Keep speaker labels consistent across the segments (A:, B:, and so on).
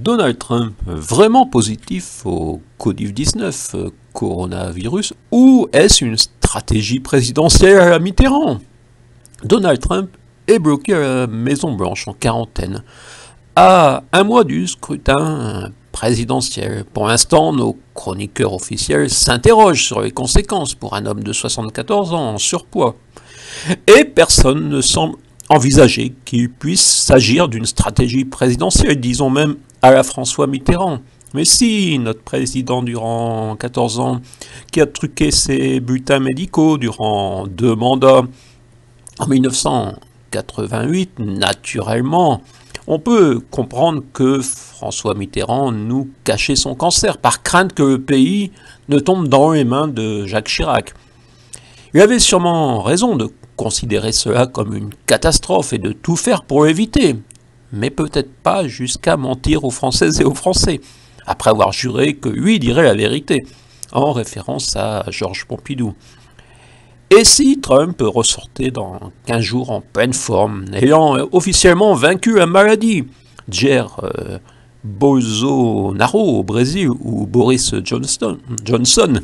A: Donald Trump vraiment positif au Covid-19, coronavirus, ou est-ce une stratégie présidentielle à la Mitterrand? Donald Trump est bloqué à la Maison-Blanche en quarantaine, à un mois du scrutin présidentiel. Pour l'instant, nos chroniqueurs officiels s'interrogent sur les conséquences pour un homme de 74 ans en surpoids. Et personne ne semble envisager qu'il puisse s'agir d'une stratégie présidentielle, disons même à la François Mitterrand. Mais si, notre président durant 14 ans, qui a truqué ses bulletins médicaux durant 2 mandats, en 1988, naturellement, on peut comprendre que François Mitterrand nous cachait son cancer par crainte que le pays ne tombe dans les mains de Jacques Chirac. Il avait sûrement raison de considérer cela comme une catastrophe et de tout faire pour l'éviter, mais peut-être pas jusqu'à mentir aux Françaises et aux Français, après avoir juré que lui dirait la vérité, en référence à Georges Pompidou. Et si Trump ressortait dans 15 jours en pleine forme, ayant officiellement vaincu la maladie, Jair Bolsonaro au Brésil ou Boris Johnson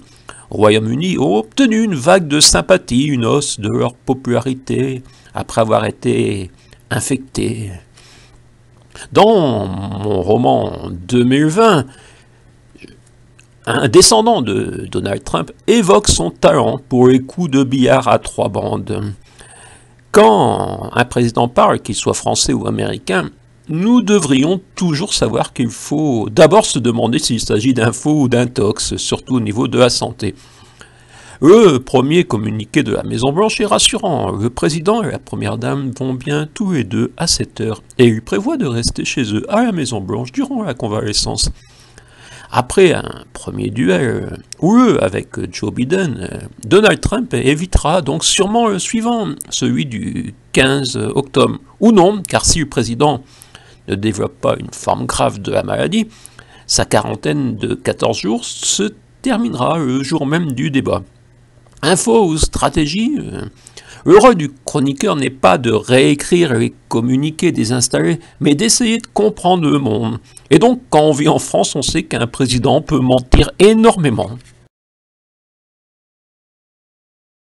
A: au Royaume-Uni ont obtenu une vague de sympathie, une hausse de leur popularité après avoir été infectés. Dans mon roman 2020, un descendant de Donald Trump évoque son talent pour les coups de billard à 3 bandes. Quand un président parle, qu'il soit français ou américain, nous devrions toujours savoir qu'il faut d'abord se demander s'il s'agit d'un faux ou d'un tox, surtout au niveau de la santé. Le premier communiqué de la Maison-Blanche est rassurant. Le président et la première dame vont bien tous les deux à 7 heures et ils prévoient de rester chez eux à la Maison-Blanche durant la convalescence. Après un premier duel houleux avec Joe Biden, Donald Trump évitera donc sûrement le suivant, celui du 15 octobre. Ou non, car si le président ne développe pas une forme grave de la maladie, sa quarantaine de 14 jours se terminera le jour même du débat. Info ou stratégie, le rôle du chroniqueur n'est pas de réécrire les communiqués désinstallés, mais d'essayer de comprendre le monde. Et donc, quand on vit en France, on sait qu'un président peut mentir énormément.